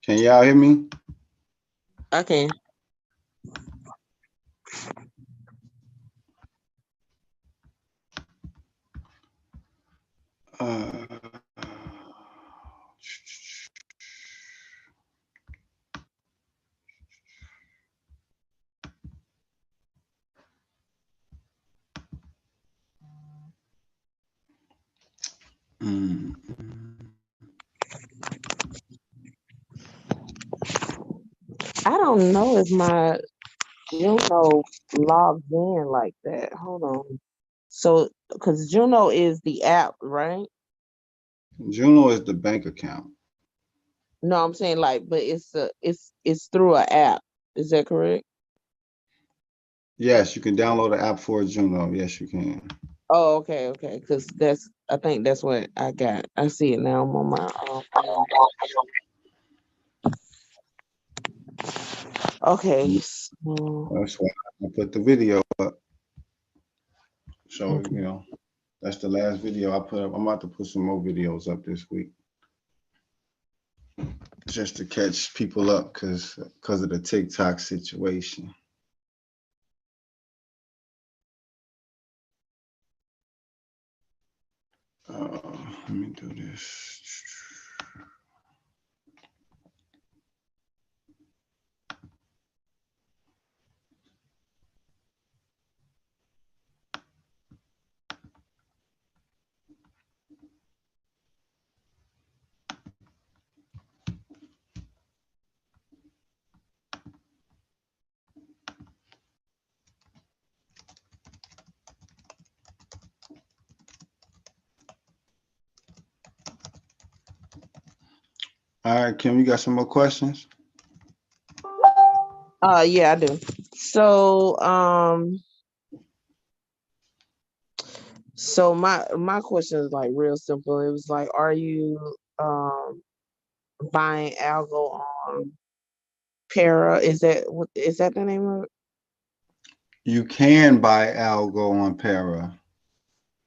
Can y'all hear me? I can. Uh, mm, I don't know if my Juno logs in like that. Hold on. So, because Juno is the app, right? Juno is the bank account. No, I'm saying like, but it's through an app. Is that correct? Yes, you can download the app for Juno. Yes, you can. Oh, okay, okay. Because I think that's what I got. I see it now. I'm on my phone. Okay. So, That's why I put the video up. So, okay. that's the last video I put up. I'm about to put some more videos up this week just to catch people up because of the TikTok situation. Let me do this. All right, Kim, you got some more questions? Yeah, I do. So, so my question is like real simple. It was like, are you buying algo on Para? Is that the name of it? You can buy algo on Para.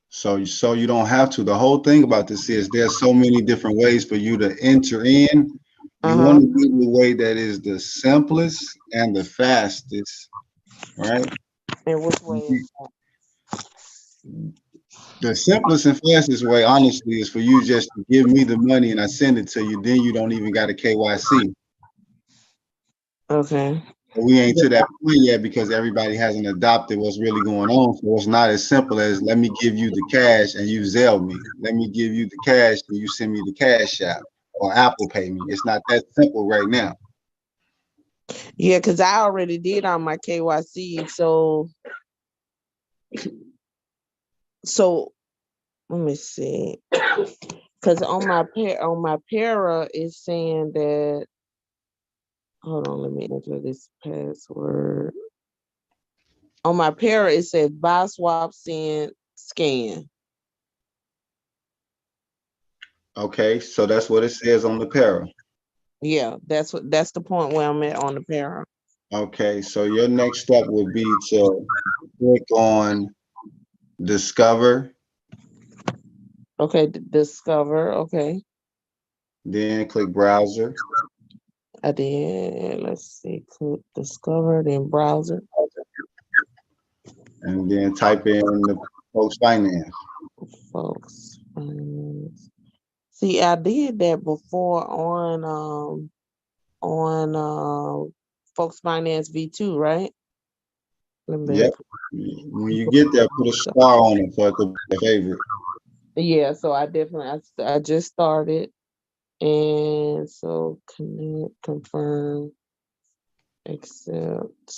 So you don't have to. The whole thing about this is there's so many different ways for you to enter in. You Uh-huh. want to do the way that is the simplest and the fastest, right? And which way is The simplest and fastest way, honestly, is for you just to give me the money and I send it to you. Then you don't even got a KYC. okay. But we ain't to that point yet because everybody hasn't adopted what's really going on. So it's not as simple as let me give you the cash and you Zelle me. Let me give you the cash and you send me the cash app or Apple Pay me. It's not that simple right now. Yeah, because I already did on my KYC. So let me see. Because on my para it's saying that, hold on, let me enter this password. On my para it says buy, swap, send, scan. Okay, so that's what it says on the para. Yeah, that's the point where I'm at on the para. Okay, so your next step would be to click on Discover, Okay, discover. Okay, then click Browser, I did. Let's see, click discover, then browser. and then type in the Post Finance. Folks, see, I did that before on Folks Finance V2, right? Let me. Yep. When you get there, put a star on it so it could be a favorite. Yeah, so I definitely I just started, and so connect, confirm, accept.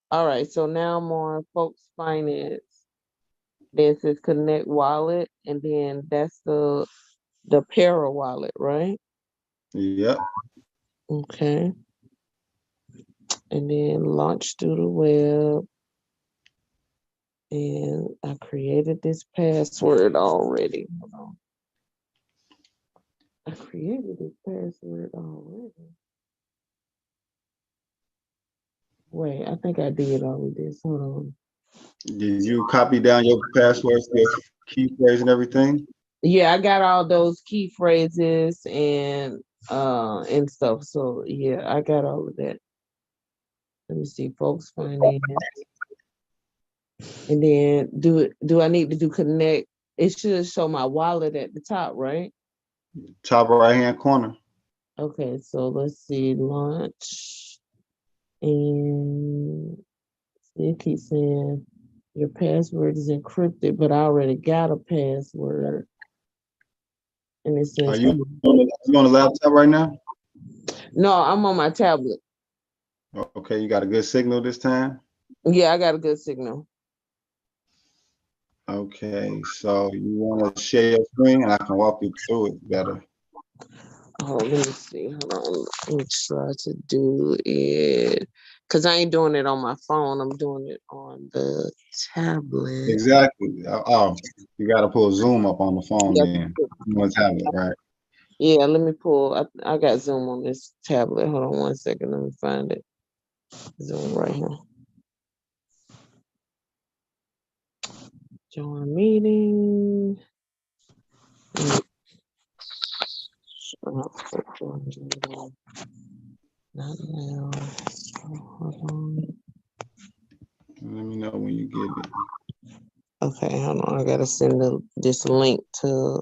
All right, so now I'm on Folks Finance. Then it says connect wallet, and then that's the Para wallet, right? Yep. Okay, and then launch through the web, and I created this password already. Hold on. I created this password already. Wait, I think I did all of this. Hold on. Did you copy down your passwords, your key phrase, and everything? Yeah, I got all those key phrases and stuff. So yeah, I got all of that. Let me see, folks finance. And then do I need to do connect? It should show my wallet at the top, right? Top right hand corner. Okay, so let's see, launch and it keeps saying your password is encrypted, but I already got a password. And it Are says, you on the laptop right now? no, I'm on my tablet. Okay, you got a good signal this time? Yeah, I got a good signal. Okay, so you want to share your screen and I can walk you through it better. Oh, let me see. Hold on. Let me try to do it. Because I ain't doing it on my phone. I'm doing it on the tablet. Exactly. Oh, you got to pull Zoom up on the phone Yeah, then. You want tablet, right? yeah, let me pull. I got Zoom on this tablet. Hold on 1 second. Let me find it. Zoom right here. Join meeting. Not now. Hold on. Let me know when you get it. Okay, hold on. I gotta send this link to.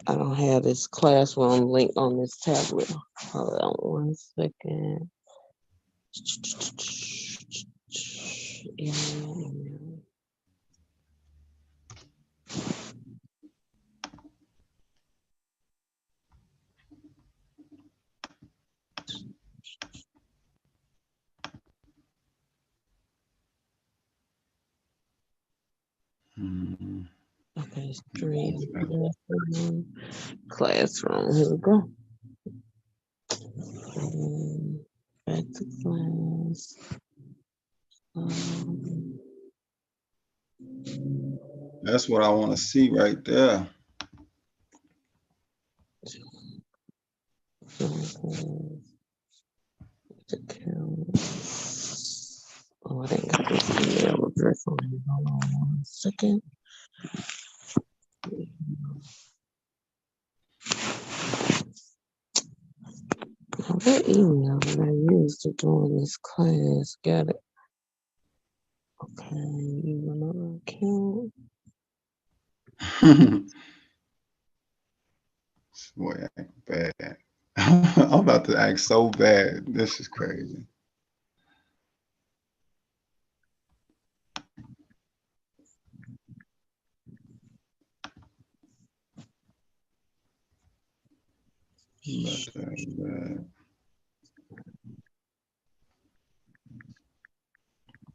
I don't have this classroom link on this tablet. Hold on 1 second. Hmm. Okay, stream classroom. Here we go. Back to class. Um, That's what I want to see right there. Oh, I didn't got this email address on here. Hold on 1 second. What email did I use to join this class? Got it. Okay, use another account. Boy, act bad. I'm about to act so bad. This is crazy. I'm about to act bad.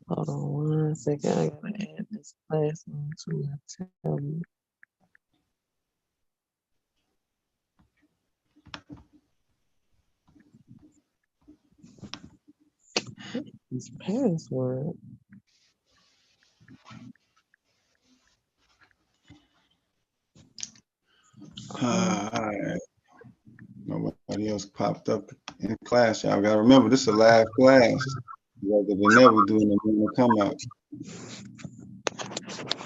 Hold on 1 second. I gotta add this class onto my tablet. This password. All right. Nobody else popped up in class. Y'all gotta remember this is a live class. Rather than never doing the come out.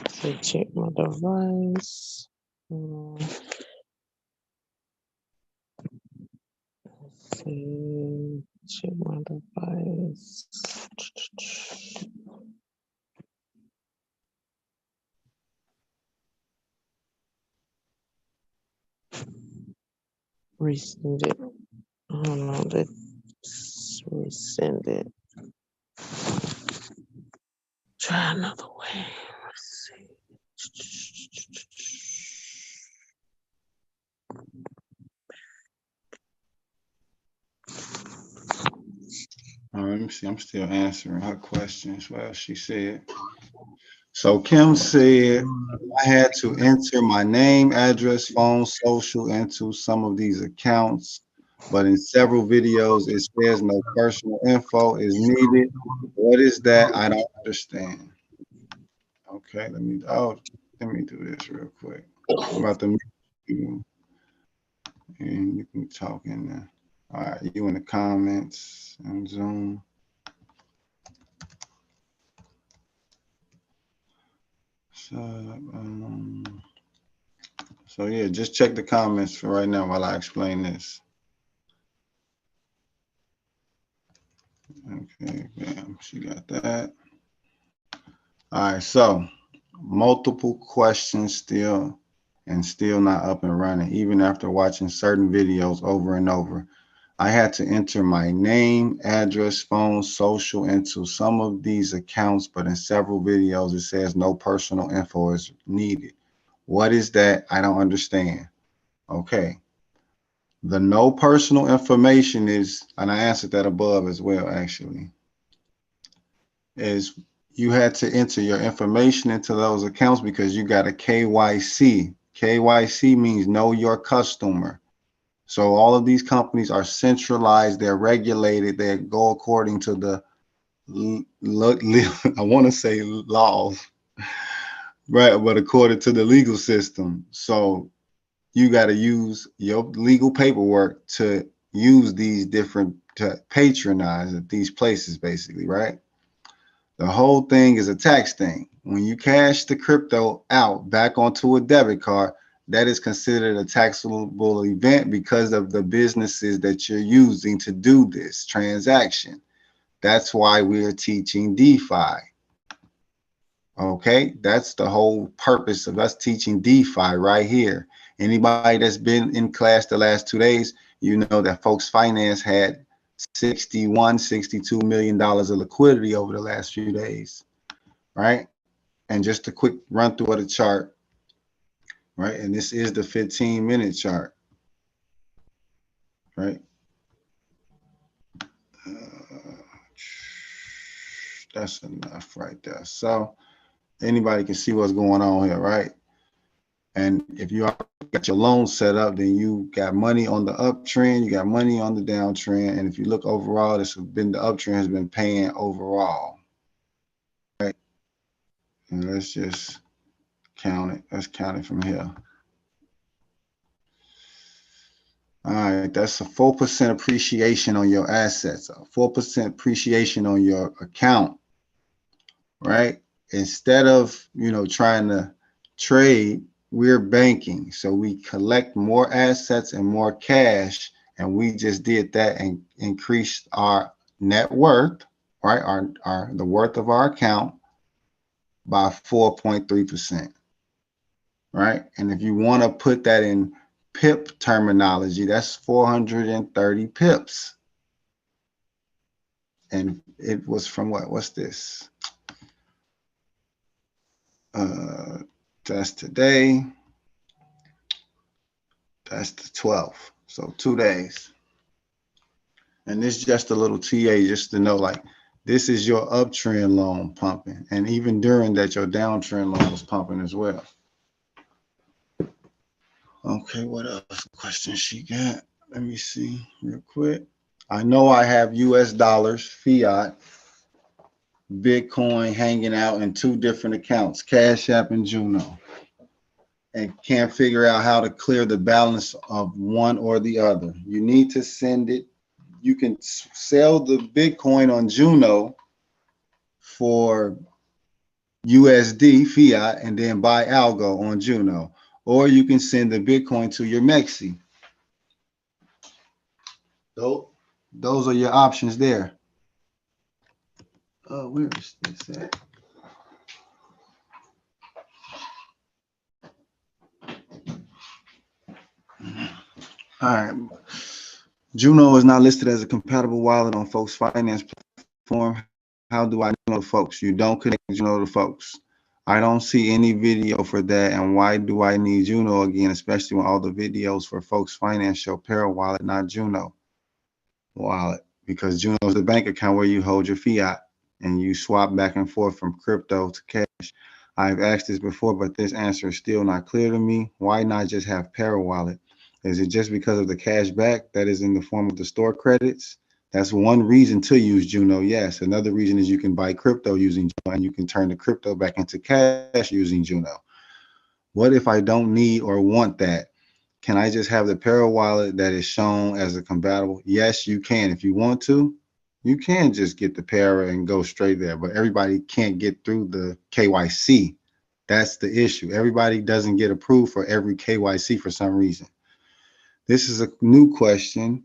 So check my device. Let's see. Check my device. Resend it. Hold on, let's resend it. Try another way. Let's see. All right, let me see. I'm still answering her questions. Well, she said. So Kim said I had to enter my name, address, phone, social into some of these accounts, but in several videos it says no personal info is needed. What is that? I don't understand. Okay, let me do this real quick. I'm about to mute you and you can talk in there. All right, you in the comments on Zoom. So, So yeah, just check the comments for right now while I explain this. Okay, bam, she got that. All right, so multiple questions still and still not up and running, even after watching certain videos over and over. I had to enter my name, address, phone, social into some of these accounts, but in several videos it says no personal info is needed. What is that? I don't understand. Okay. The no personal information is, and I answered that above as well, actually, is you had to enter your information into those accounts because you got a KYC. KYC means know your customer. So all of these companies are centralized, they're regulated, they go according to the, I want to say laws, right? But according to the legal system. So you got to use your legal paperwork to use these different, to patronize at these places, basically, right? The whole thing is a tax thing. When you cash the crypto out back onto a debit card, that is considered a taxable event because of the businesses that you're using to do this transaction. That's why we're teaching DeFi. Okay, that's the whole purpose of us teaching DeFi right here. Anybody that's been in class the last 2 days, you know that Folks Finance had 61, $62 million of liquidity over the last few days, right? And just a quick run through of the chart, right? And this is the 15-minute chart, right? That's enough right there. So anybody can see what's going on here, right? And if you got your loan set up, then you got money on the uptrend, you got money on the downtrend. And if you look overall, this has been, the uptrend has been paying overall, right? And let's just count it. Let's count it from here. All right, that's a 4% appreciation on your assets, a 4% appreciation on your account, right? Instead of, trying to trade, we're banking. So we collect more assets and more cash, and we just did that and increased our net worth, right? Our the worth of our account by 4.3%, right? And if you want to put that in pip terminology, that's 430 pips. And it was from what? What's this? That's today. That's the 12th. So 2 days. And this is just a little TA just to know, like, this is your uptrend loan pumping. And even during that, your downtrend loan was pumping as well. Okay, what else questions she got? Let me see real quick. I know I have US dollars, fiat, Bitcoin hanging out in 2 different accounts, Cash App and Juno, and can't figure out how to clear the balance of one or the other. You need to send it. You can sell the Bitcoin on Juno for USD fiat and then buy algo on Juno, or you can send the Bitcoin to your Mexi. Those are your options there. Where is this at? All right. Juno is not listed as a compatible wallet on Folks Finance platform. How do I know folks? You don't connect Juno to folks. I don't see any video for that. And why do I need Juno again, especially when all the videos for Folks Finance show Para Wallet, not Juno Wallet? Because Juno is the bank account where you hold your fiat and you swap back and forth from crypto to cash. I've asked this before, but this answer is still not clear to me. Why not just have Para Wallet? Is it just because of the cash back that is in the form of the store credits? That's one reason to use Juno, yes. Another reason is you can buy crypto using Juno and you can turn the crypto back into cash using Juno. What if I don't need or want that? Can I just have the Para wallet that is shown as a compatible? Yes, you can. If you want to, you can just get the Para and go straight there, but everybody can't get through the KYC That's the issue. Everybody doesn't get approved for every KYC for some reason. This is a new question.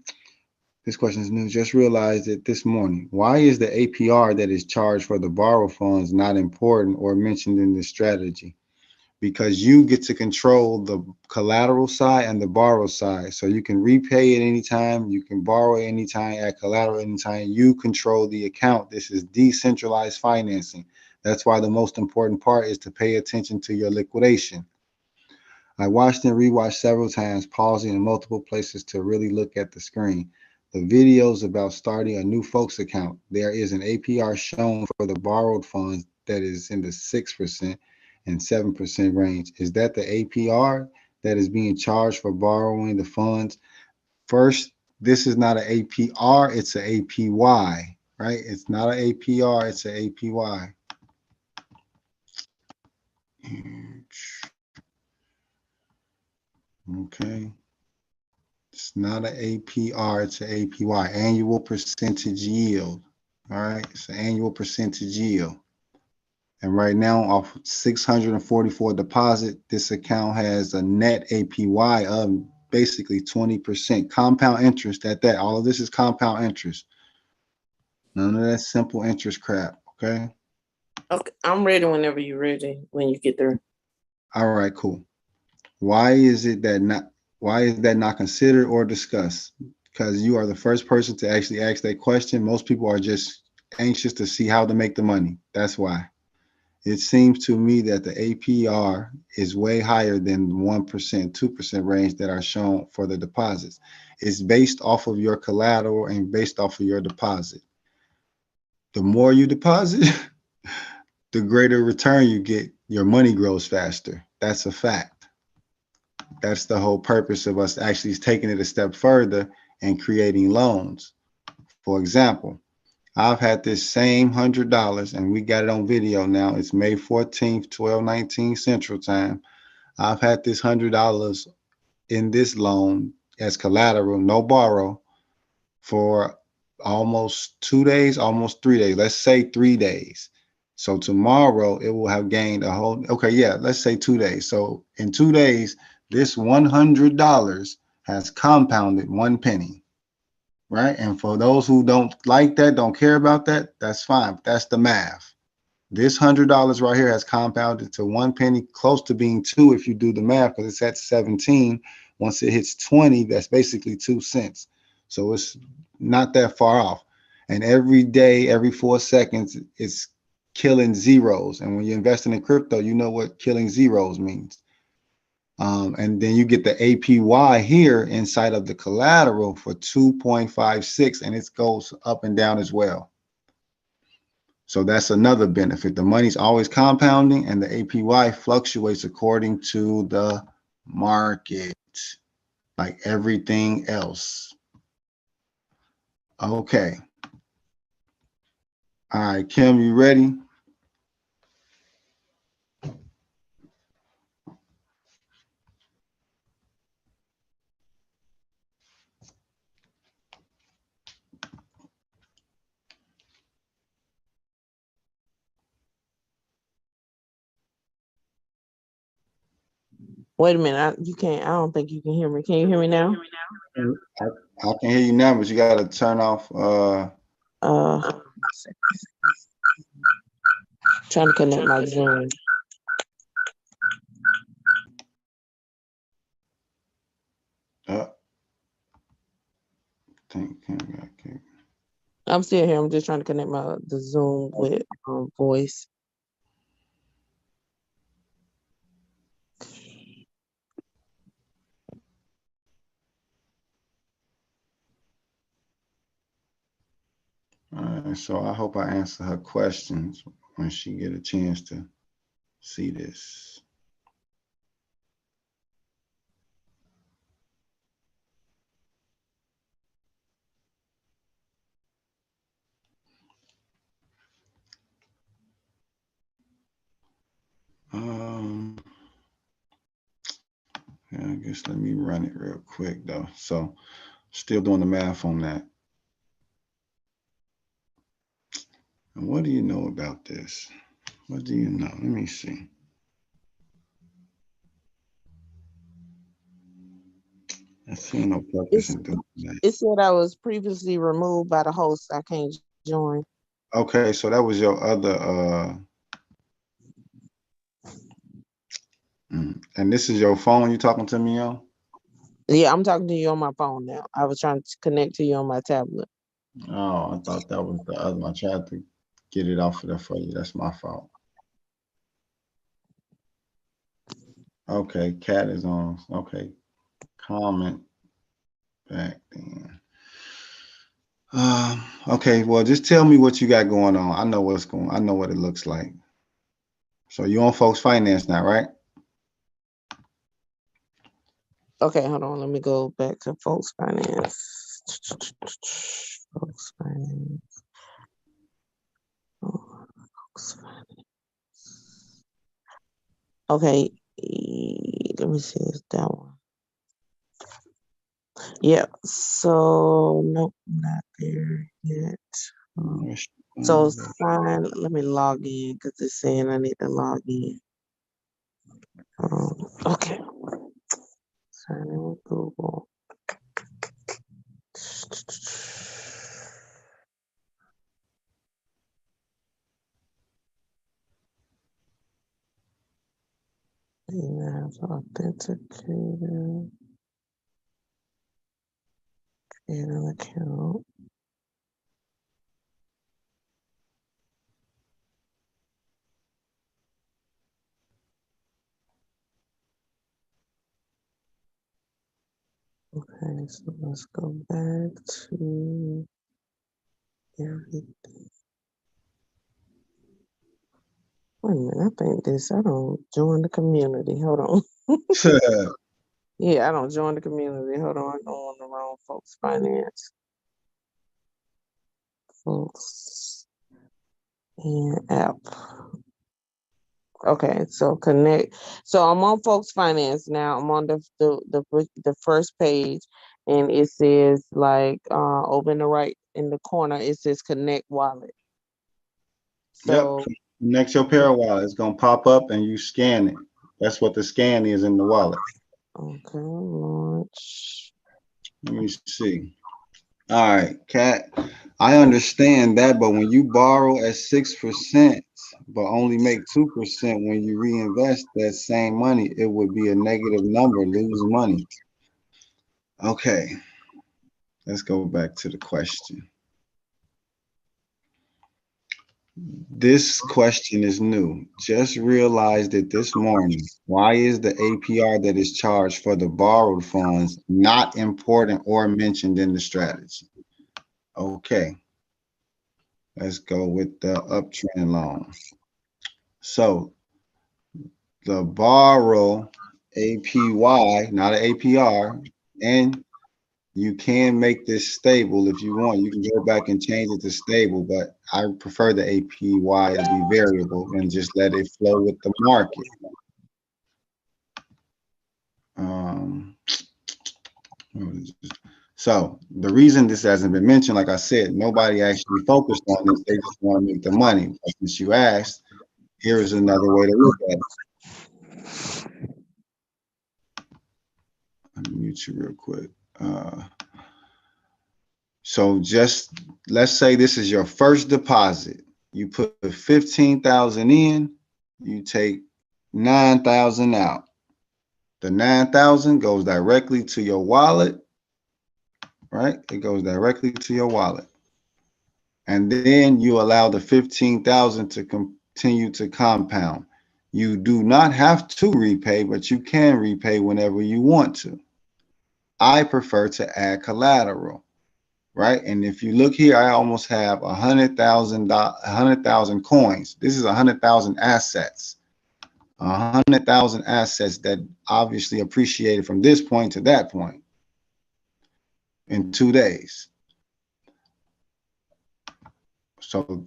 This question is new. Just realized it this morning. Why is the APR that is charged for the borrowed funds not important or mentioned in this strategy? Because you get to control the collateral side and the borrow side. So you can repay it anytime, you can borrow it anytime, add collateral anytime. You control the account. This is decentralized financing. That's why the most important part is to pay attention to your liquidation. I watched and rewatched several times, pausing in multiple places to really look at the screen. The videos about starting a new folks account, there is an APR shown for the borrowed funds that is in the 6% and 7% range. Is that the APR that is being charged for borrowing the funds? First, this is not an APR, it's an APY, right? It's not an APR, it's an APY. Okay. It's not an APR, it's an APY, annual percentage yield. All right, it's an annual percentage yield. And right now, off 644 deposit, this account has a net APY of basically 20% compound interest at that. All of this is compound interest. None of that simple interest crap, okay? Okay, I'm ready whenever you're ready, when you get there. All right, cool. Why is that not considered or discussed? Because you are the first person to actually ask that question. Most people are just anxious to see how to make the money. That's why. It seems to me that the APR is way higher than 1%, 2% range that are shown for the deposits. It's based off of your collateral and based off of your deposit. The more you deposit, the greater return you get. Your money grows faster. That's a fact. That's the whole purpose of us actually taking it a step further and creating loans. For example, I've had this same $100 and we got it on video now. It's May 14th, 12:19 Central Time. I've had this $100 in this loan as collateral, no borrow, for almost 2 days, almost 3 days. Let's say 3 days. So tomorrow it will have gained a whole, okay, yeah, let's say 2 days. So in 2 days, this $100 has compounded 1 penny, right? And for those who don't like that, don't care about that, that's fine. That's the math. This $100 right here has compounded to 1 penny, close to being two if you do the math, because it's at 17. Once it hits 20, that's basically 2 cents. So it's not that far off. And every day, every 4 seconds, it's killing zeros. And when you're investing in crypto, you know what killing zeros means. And then you get the APY here inside of the collateral for 2.56, and it goes up and down as well. So that's another benefit. The money's always compounding, and the APY fluctuates according to the market, like everything else. Okay. All right, Kim, you ready? Wait a minute. You can't. I don't think you can hear me. Can you hear me now? I can hear you now, but you got to turn off. Uh, Trying to connect my Zoom. I'm still here. I'm just trying to connect the Zoom with voice. All right, so I hope I answer her questions when she get a chance to see this. Yeah, I guess let me run it real quick though. So still doing the math on that. And what do you know about this? What do you know? Let me see. I see no purpose It's in doing that. it said I was previously removed by the host. I can't join. Okay, so that was your other and this is your phone you talking to me on? Yeah, I'm talking to you on my phone now. I was trying to connect to you on my tablet. Oh, I thought that was the other one. I tried to get it off of there for you. That's my fault. Okay, cat is on. Okay, comment back then. Okay, well, just tell me what you got going on. I know what's going. I know what it looks like. So you on folks finance now, right? Okay, hold on. Let me go back to folks finance. Folks finance. Oh, folks finance. Okay, let me see. It's that one. Yeah. So nope, not there yet. Um, so sign. Let me log in because it's saying I need to log in. Okay. Sign in with Google. Emails authenticated. Create an account. Okay, so let's go back to everything. Wait a minute, I think this, I don't join the community. Hold on. Yeah, I don't join the community. Hold on, I'm on the wrong folks finance. Folks and app. Okay, so connect. So I'm on folks finance now. I'm on the first page, and it says like over in the right in the corner it says connect wallet. Yep. So Next your pair wallet, it's gonna pop up and you scan it. That's what the scan is in the wallet. okay, launch. Let me see. All right, Cat. I understand that, but when you borrow at 6%, but only make 2% when you reinvest that same money, it would be a negative number, lose money. Okay, let's go back to the question. This question is new. Just realized it this morning. Why is the APR that is charged for the borrowed funds not important or mentioned in the strategy? Okay, let's go with the uptrend loan. So the borrow APY, not an APR, and you can make this stable if you want. You can go back and change it to stable, but I prefer the APY to be variable and just let it flow with the market. Um, so the reason this hasn't been mentioned, like I said, nobody actually focused on this. They just want to make the money. But since you asked, here is another way to look at it. Let me mute you real quick. So just let's say this is your first deposit. You put 15,000 in, you take 9,000 out. The 9,000 goes directly to your wallet, right? It goes directly to your wallet. And then you allow the 15,000 to continue to compound. You do not have to repay, but you can repay whenever you want to. I prefer to add collateral, right? And if you look here, I almost have 100,000 coins. This is 100,000 assets, 100,000 assets that obviously appreciated from this point to that point in 2 days. So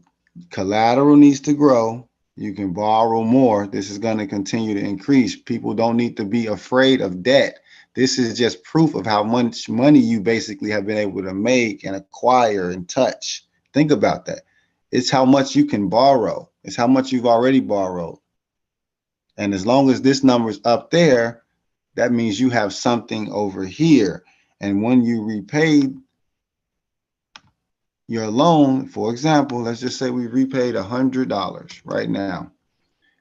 collateral needs to grow. You can borrow more. This is going to continue to increase. People don't need to be afraid of debt. This is just proof of how much money you basically have been able to make and acquire and touch. Think about that. It's how much you can borrow. It's how much you've already borrowed. And as long as this number is up there, that means you have something over here. And when you repaid your loan, for example, let's just say we repaid $100 right now.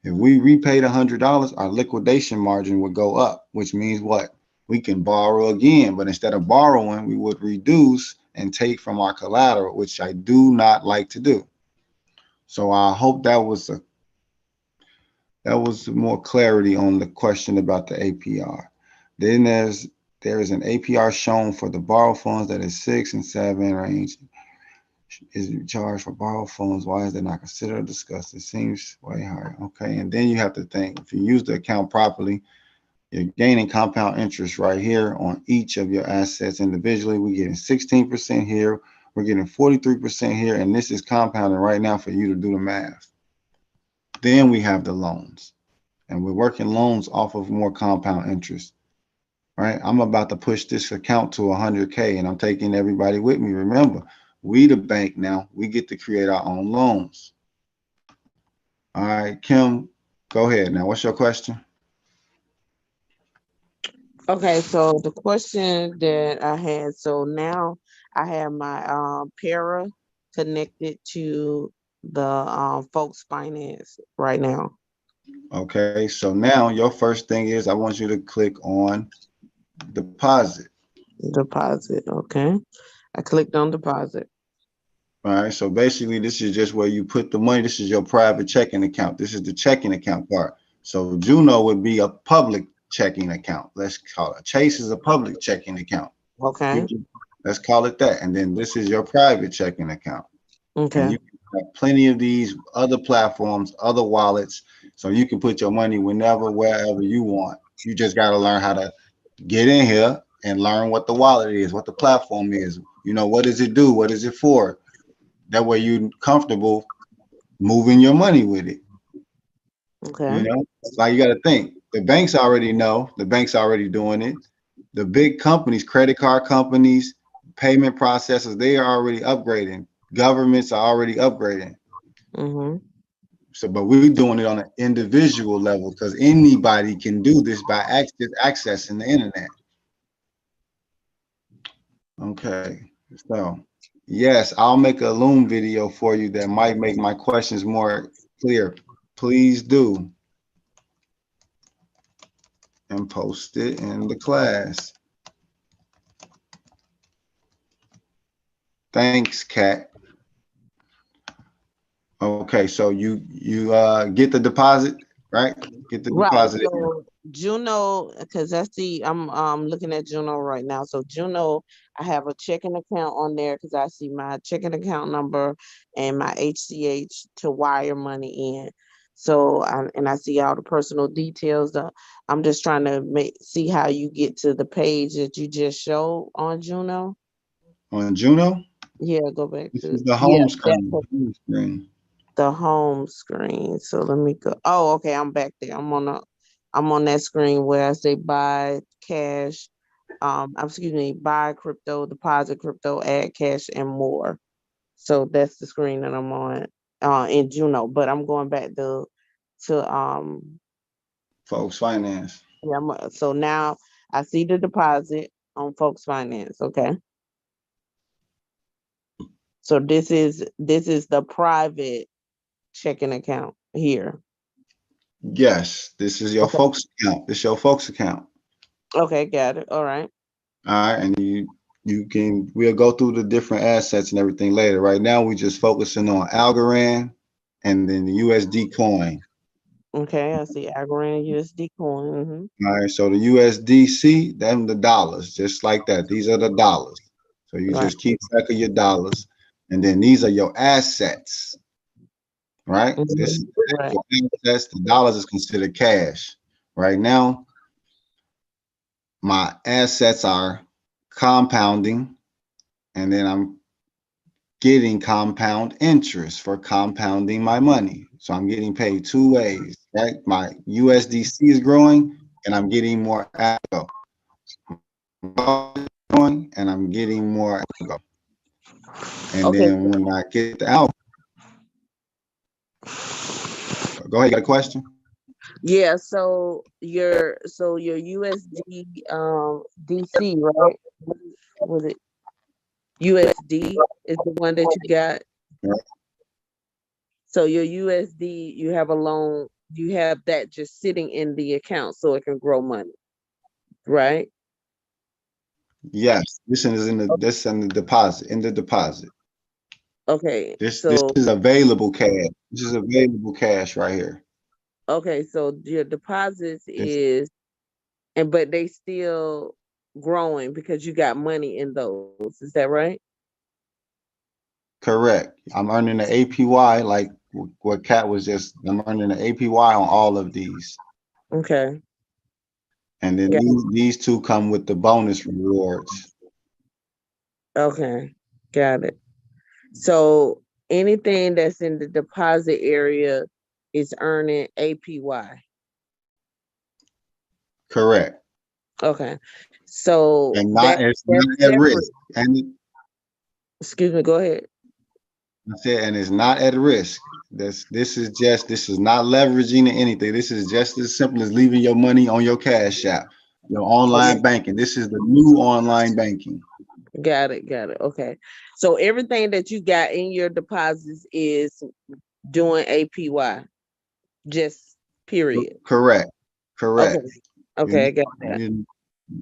If we repaid $100, our liquidation margin would go up, which means what? We can borrow again, but instead of borrowing, we would reduce and take from our collateral, which I do not like to do. So I hope that was more clarity on the question about the APR. Then there is an APR shown for the borrow funds that is 6 and 7 range. Is charged for borrow funds? Why is that not considered or discussed? It seems way higher. Okay, and then you have to think, if you use the account properly, you're gaining compound interest right here on each of your assets individually. We're getting 16% here, we're getting 43% here, and this is compounding right now for you to do the math. Then we have the loans, and we're working loans off of more compound interest. Right, I'm about to push this account to 100K, and I'm taking everybody with me. Remember, we the bank now, we get to create our own loans. All right, Kim, go ahead. Now, what's your question? Okay, so the question that I had, so now I have my para connected to the folks finance right now. Okay, so now your first thing is I want you to click on deposit. Deposit, okay. I clicked on deposit. All right, so basically this is just where you put the money. This is your private checking account. This is the checking account part. So Juno would be a public checking account. Let's call it. Chase is a public checking account. Okay. Let's call it that. And then this is your private checking account. And Okay. you have plenty of these other platforms, other wallets, so you can put your money whenever, wherever you want. You just got to learn how to get in here and learn what the wallet is, what the platform is. What does it do? What is it for? That way you're comfortable moving your money with it. Okay. Like you got to think. The banks already know. The banks already doing it. The big companies, credit card companies, payment processors, they are already upgrading. Governments are already upgrading. Mm-hmm. So, but we're doing it on an individual level because anybody can do this by accessing the internet. Okay. So, yes, I'll make a Loom video for you that might make my questions more clear. Please do. And post it in the class. Thanks, Kat. Okay, so you get the deposit, right? Get the Right. deposit. So Juno, because that's I'm looking at Juno right now. So Juno, I have a checking account on there because I see my checking account number and my HCH to wire money in. So and I see all the personal details. I'm just trying to see how you get to the page that you just showed on Juno. On Juno, Yeah, go back this to is the yeah, home that's screen. Home screen. the home screen. So let me go. Oh, okay, I'm back there. I'm on that screen where I say buy cash, excuse me, buy crypto, deposit crypto, add cash, and more. So that's the screen that I'm on in Juno. But I'm going back to Folks Finance. yeah, so now I see the deposit on Folks Finance. Okay. So this is the private checking account here. Yes, this is your Okay. folks account. This your folks account. Okay, got it. All right. All right, and we'll go through the different assets and everything later. Right now, we're just focusing on Algorand and then the USD coin. Okay, I see Algorand USD coin. All right, so the USDC, them the dollars, just like that. These are the dollars. So you Right. just keep track of your dollars, and then these are your assets, right? This is Right. your assets. The dollars is considered cash. Right now, my assets are compounding, and then I'm getting compound interest for compounding my money. So I'm getting paid two ways, right? My USDC is growing, and I'm getting more algo. Growing, and I'm getting more algo. And Okay. then when I get the algo, go ahead. You got a question? Yeah. So your USD DC, right? Was it USD is the one that you got? Right? So your USD, you have a loan, you have that just sitting in the account so it can grow money, right? Yes, this in the deposit, in the deposit. Okay, This so is available cash. This is available cash right here. so your deposits This is, and but they still growing because you got money in those. Is that right? correct. I'm earning the APY like what Cat was just. I'm earning the APY on all of these, Okay. and then Got these two come with the bonus rewards. okay. Got it. So anything that's in the deposit area is earning APY. Correct, Okay. So and not that it's that's not at separate. risk. And Excuse me, go ahead. I said, and it's not at risk. This is not leveraging or anything. This is just as simple as leaving your money on your cash app, your online Okay. banking. This is the new online banking. Got it. Got it. Okay. So everything that you got in your deposits is doing APY, just period. Correct. Okay. Correct. Okay, We, I got that.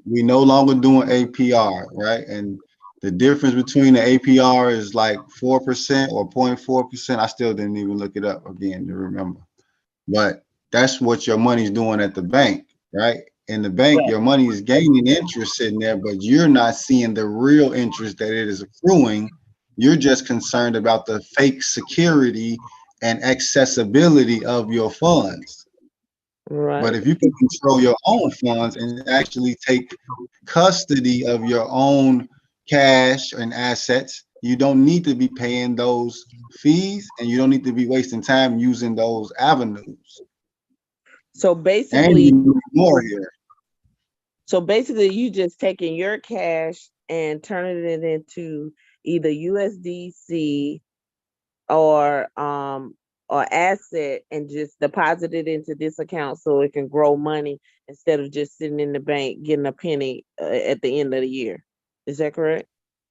we no longer doing APR, right? And the difference between the APR is like 4% or 0.4%. I still didn't even look it up again to remember. But that's what your money's doing at the bank, right? In the bank, Right. your money is gaining interest sitting there, but you're not seeing the real interest that it is accruing. You're just concerned about the fake security and accessibility of your funds. But Right. if you can control your own funds and actually take custody of your own cash and assets, you don't need to be paying those fees and you don't need to be wasting time using those avenues. So And basically, you need more here. you just taking your cash and turning it into either USDC or asset and just deposit it into this account so it can grow money instead of just sitting in the bank getting a penny at the end of the year. Is that correct?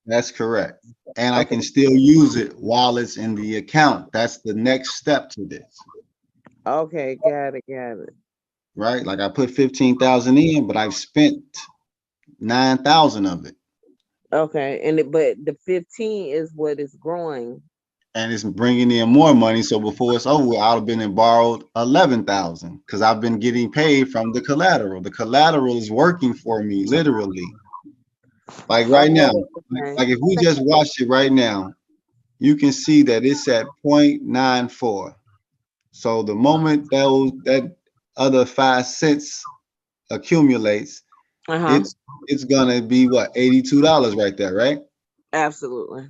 That's correct. And I Okay. can still use it while it's in the account. That's the next step to this, Okay, got it, got it. right? Like I put 15,000 in, but I've spent 9,000 of it. Okay, but the 15 is what is growing. And it's bringing in more money. So before it's over, I'd have been and borrowed 11,000 because I've been getting paid from the collateral. The collateral is working for me, literally. Like right now, Oh, okay. like if we just watch it right now, you can see that it's at 0.94. So the moment that other 5 cents accumulates, Uh-huh. it's gonna be what, $82 right there, right? Absolutely.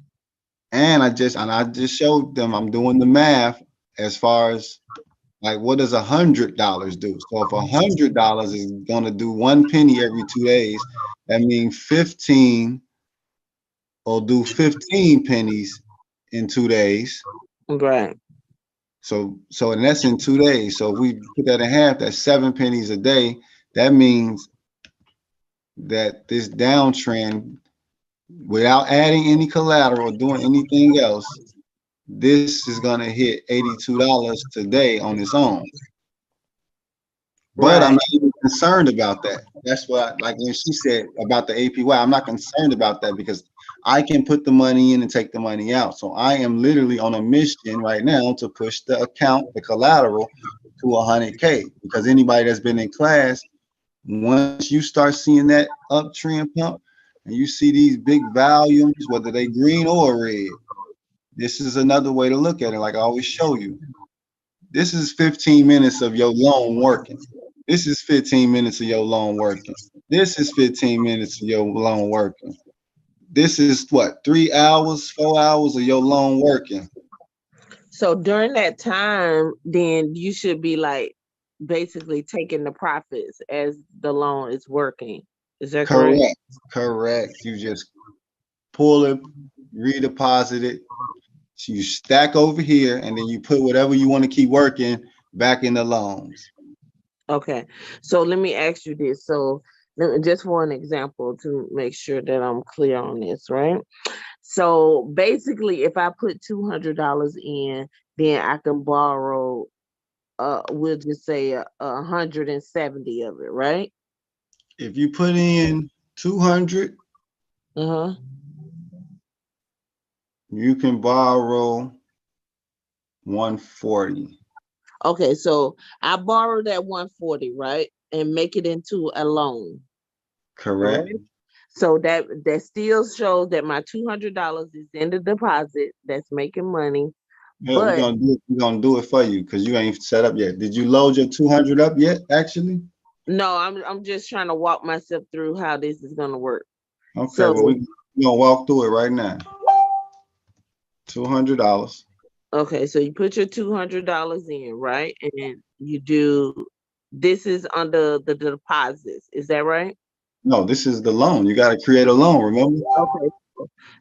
And I just showed them I'm doing the math as far as like what does $100 do? So if $100 is gonna do 1 penny every 2 days, that means 15 will do 15 pennies in 2 days. Right. So and that's in 2 days. So if we put that in half, that's 7 pennies a day. That means that this downtrend, without adding any collateral or doing anything else, this is gonna hit $82 today on its own. But I'm Right. not even concerned about that. That's what, like when she said about the APY, I'm not concerned about that because I can put the money in and take the money out. So I am literally on a mission right now to push the account, the collateral to 100K because anybody that's been in class, once you start seeing that uptrend pump and you see these big volumes, whether they green or red, this is another way to look at it. Like I always show you, this is 15 minutes of your loan working. This is 15 minutes of your loan working. This is 15 minutes of your loan working. This is what, 3 hours, 4 hours of your loan working. So during that time, then you should be like basically taking the profits as the loan is working. Is that correct? Correct. Correct. You just pull it, redeposit it. So you stack over here, and then you put whatever you want to keep working back in the loans. Okay. So let me ask you this. So Just for an example to make sure that I'm clear on this, right? So basically, if I put $200 in, then I can borrow, we'll just say 170 of it, right? If you put in 200, Uh-huh. you can borrow 140. Okay, so I borrow that 140, right? And make it into a loan. All Correct. right. So that still shows that my $200 is in the deposit that's making money. Yeah, we're But gonna do it. We're gonna do it for you because you ain't set up yet. Did you load your 200 up yet? Actually, no, I'm just trying to walk myself through how this is gonna work. okay. Well, So we gonna walk through it right now. $200. okay, so you put your $200 in, right? And you do this is under the deposits. Is that right? No, this is the loan. You got to create a loan. Remember? Okay.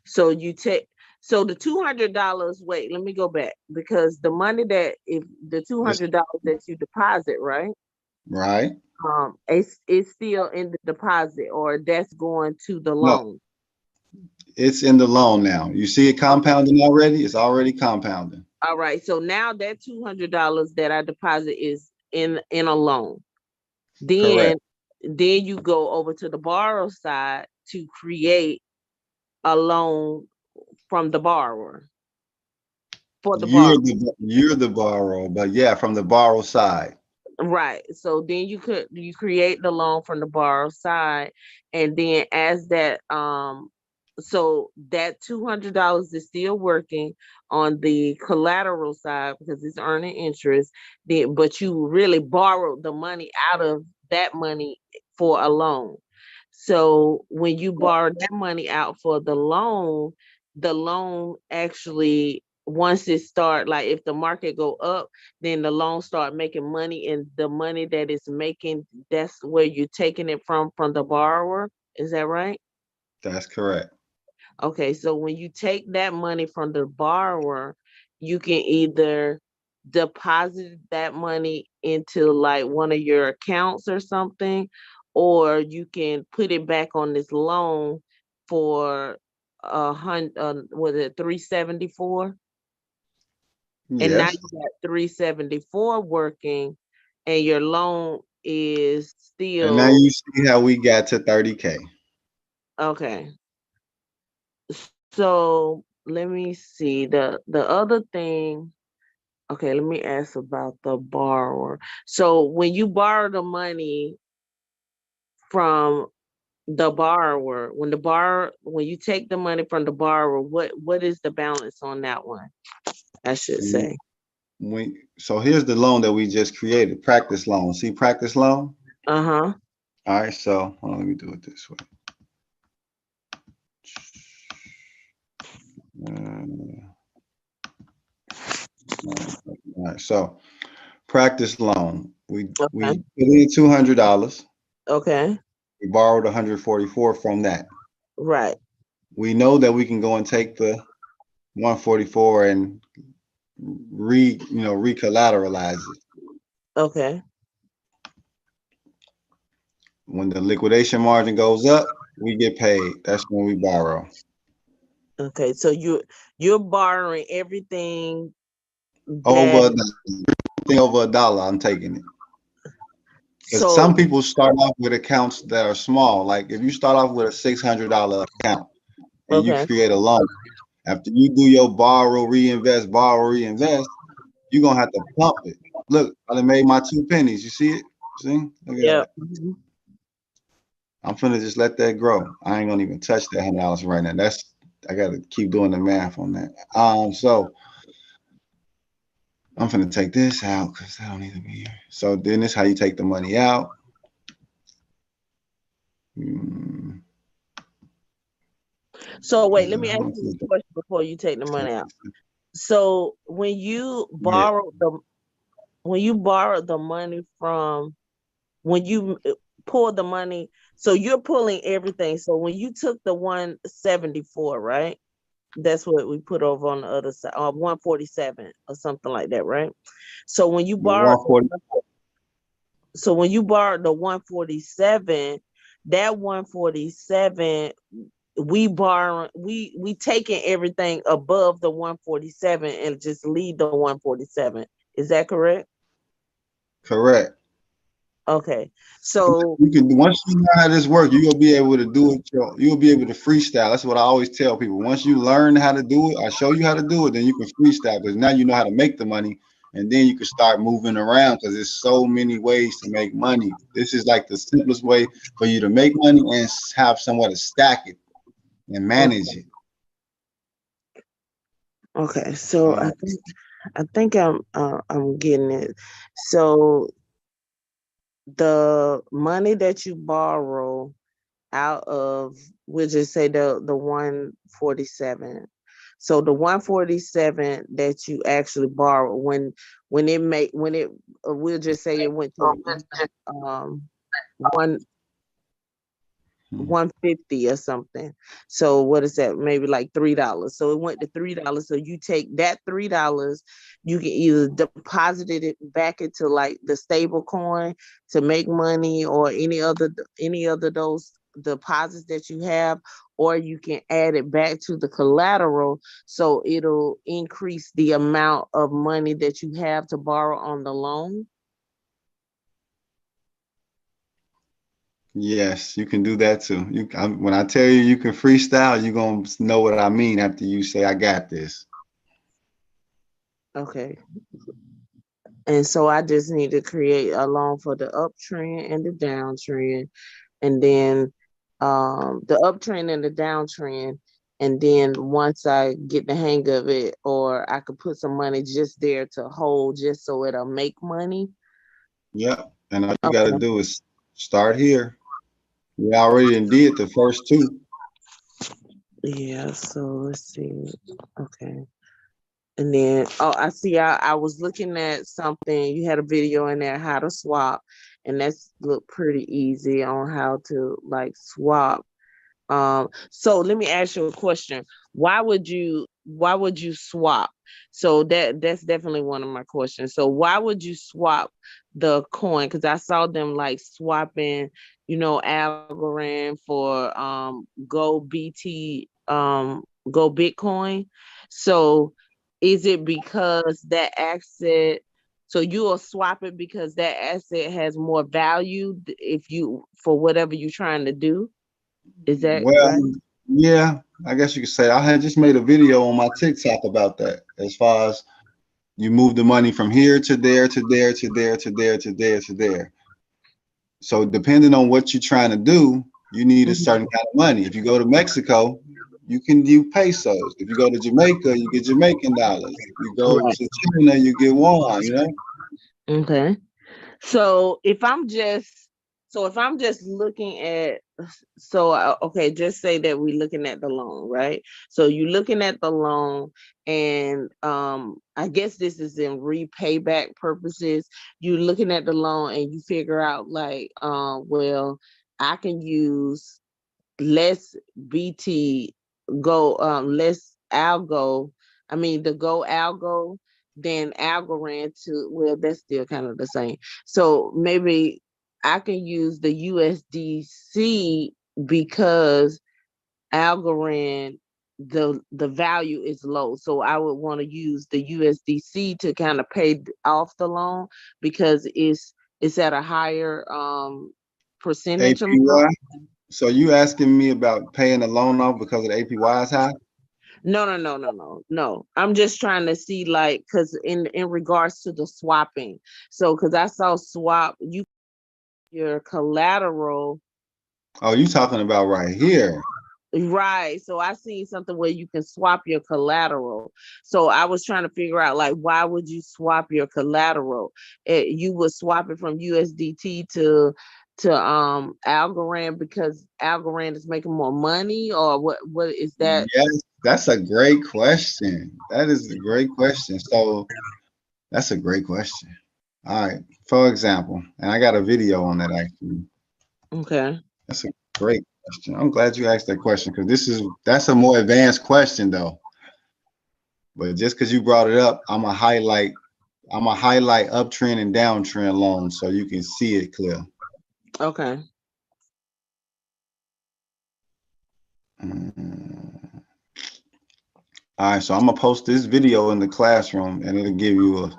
So you take so the $200, wait, let me go back because the money that if the two This hundred dollars that you deposit, right? right? It's still in the deposit or that's going to the No, loan. it's in the loan now. You see it Okay. compounding already? It's already compounding. All right. So now that $200 that I deposit is in a loan. Correct. Then then you go over to the borrow side to create a loan from the borrower for the borrower. You're the borrower, but yeah, from the borrow side. Right. So then you create the loan from the borrow side, and then as that so that $200 is still working on the collateral side because it's earning interest. Then but you really borrowed the money out of that money for a loan. So when you borrow that money out for the loan actually once it start like if the market go up then the loan start making money and the money that it's making that's where you're taking it from the borrower, is that right? That's correct. Okay, so when you take that money from the borrower you can either deposit that money into like one of your accounts or something, or you can put it back on this loan for a hundred was it 374, and now Yes. you got 374 working and your loan is And now still you see how we got to 30K. okay. So let me see the other thing. Okay, let me ask about the borrower. So when you borrow the money from the borrower, when you take the money from the borrower, what is the balance on that one? I should say. So here's the loan that we just created, practice loan. See practice loan? Uh-huh. All right, so hold on, let me do it this way. Uh, all right, so practice loan. We Okay. put in $200. Okay. We borrowed 144 from that. Right. We know that we can go and take the 144 and recollateralize it. Okay. When the liquidation margin goes up, we get paid. That's when we borrow. Okay. So you're borrowing everything that Over anything over $1, I'm taking it. Because so some people start off with accounts that are small. Like if you start off with a $600 account and you okay. create a loan, after you do your borrow, reinvest, you're gonna have to pump it. Look, I done made my 2 pennies. You see it? See? Look at Yeah. that. I'm finna just let that grow. I ain't gonna even touch that $100 right now. I gotta keep doing the math on that. So I'm finna take this out because I don't need to be here. So then this how you take the money out. Hmm, So wait, let me how ask much you is this question before you take the money out. that? So Yeah. when you borrow the money from when you pull the money, so you're pulling everything. So when you took the 174, right? That's what we put over on the other side, 147 or something like that, right? So The 140. when you borrowed the 147, that 147, we taking everything above the 147 and just leave the 147. Is that correct? Correct. Okay. So You can once you know how this works, you'll be able to do it. You'll be able to freestyle. That's what I always tell people. Once you learn how to do it, I show you how to do it, then you can freestyle because now you know how to make the money, and then you can start moving around because there's so many ways to make money. This is like the simplest way for you to make money and have somewhere to stack it and manage it. okay, so Uh, I think I'm getting it. So the money that you borrow out of, we'll just say the 147. So the 147 that you actually borrow, when it we'll just say it went to um one hmm. 150 or something. So what is that? Maybe like $3. So it went to $3. So you take that $3, you can either deposit it back into like the stable coin to make money, or any other those deposits that you have, or you can add it back to the collateral, so it'll increase the amount of money that you have to borrow on the loan. Yes, you can do that too. When I tell you you can freestyle, you're gonna know what I mean after you say I got this. Okay. And so I just need to create a loan for the uptrend and the downtrend, and then the uptrend and the downtrend. And then once I get the hang of it, or I could put some money just there to hold, just so it'll make money. Yep. And all you got to Okay. do is start here. We already did the first two. Yeah. So let's see. Okay. And then, oh, I see. I was looking at something. You had a video in there how to swap, and that's looked pretty easy on how to like swap. So let me ask you a question. Why would you swap? So that's definitely one of my questions. So why would you swap the coin? Because I saw them like swapping, Algorand for Go BT, Go Bitcoin. So is it because that asset, so you will swap it because that asset has more value if you, for whatever you're trying to do? Is that Well, right? yeah, I guess you could say I had just made a video on my TikTok about that. As far as you move the money from here to there to there to there to there to there to there. So depending on what you're trying to do, you need a Mhm. certain kind of money. If you go to Mexico, you can do pesos. If you go to Jamaica, you get Jamaican dollars. If you go Right. to China, you get won, you know? Okay. So if I'm just looking at, okay, just say that we're looking at the loan, right? So you're looking at the loan, and I guess this is in repayback purposes. You're looking at the loan and you figure out like, well, I can use less BT, go less algo. I mean the go algo than Algorand to, well, that's still kind of the same. So maybe I can use the USDC because Algorand, the value is low. So I would want to use the USDC to kind of pay off the loan because it's at a higher percentage amount. APY. So you asking me about paying the loan off because of the APY is high? No, no, no, no, no, no. I'm just trying to see like, because in regards to the swapping. So because I saw swap, you, your collateral. Oh, you talking about right here. Right. So I seen something where you can swap your collateral. So I was trying to figure out like, why would you swap your collateral? You would swap it from USDT to Algorand because Algorand is making more money, or what is that? Yes, that's a great question. That is a great question. So that's a great question. All right. For example, and I got a video on that actually. Okay. That's a great question. I'm glad you asked that question because that's a more advanced question though. But just because you brought it up, I'm a highlight uptrend and downtrend loans so you can see it clear. Okay. Mm. All right, so I'm gonna post this video in the classroom, and it'll give you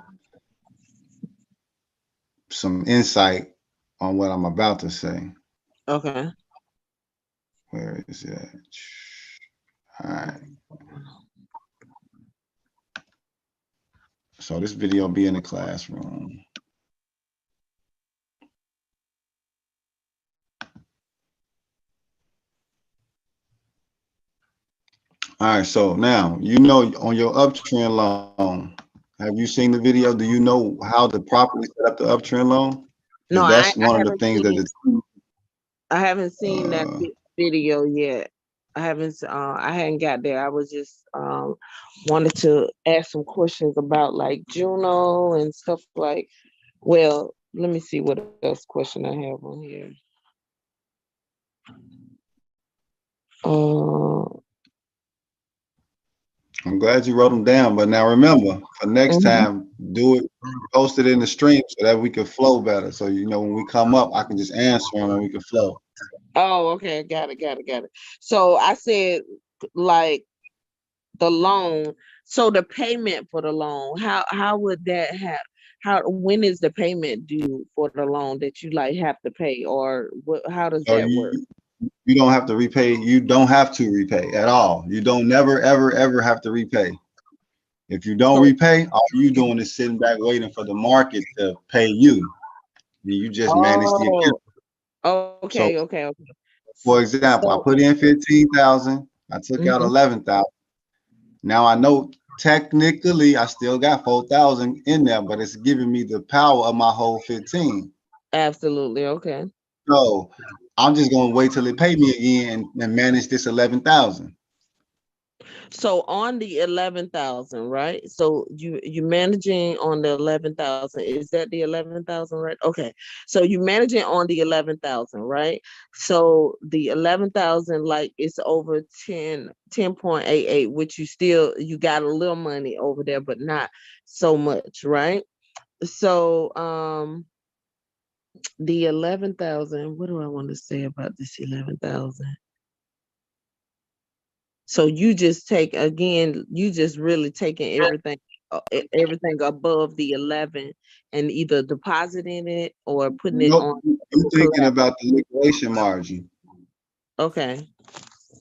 some insight on what I'm about to say. Okay. Where is it? All right. So this video will be in the classroom. All right, so now you know on your uptrend loan, have you seen the video? Do you know how to properly set up the uptrend loan? No, Because I that's one of the haven't things that seen. the I haven't seen that uh, video yet. I hadn't got there. I was just wanted to ask some questions about like Juno and stuff like. Well, let me see what else question I have on here. Uh, I'm glad you wrote them down. But now remember, for next mhm. time, do it, post it in the stream so that we can flow better. So you know when we come up, I can just answer them and we can flow. Oh, okay, got it. So I said like the loan. So the payment for the loan, how would that have? How when is the payment due for the loan that you like have to pay, or what? How does So that work? you don't have to repay. You don't have to repay at all. You don't never ever ever have to repay. If you don't So, repay, all you doing is sitting back waiting for the market to pay you. You just manage the oh, account. okay, So, okay. for example, I So, put in 15,000. I took out mhm. 11,000. Now I know technically I still got 4,000 in there, but it's giving me the power of my whole 15. Absolutely, okay. So I'm just gonna wait till they pay me again and manage this 11,000. So on the 11,000, right? So you managing on the 11,000. Is that the 11,000, right? Okay. So you managing on the 11,000, right? So the 11,000, like it's over 10.88, which you got a little money over there, but not so much, right? So the 11,000, what do I want to say about this 11,000? So you just take again, you just really taking everything above the 11 and either depositing it or putting it Nope, on you thinking collateral. about the liquidation margin. Okay.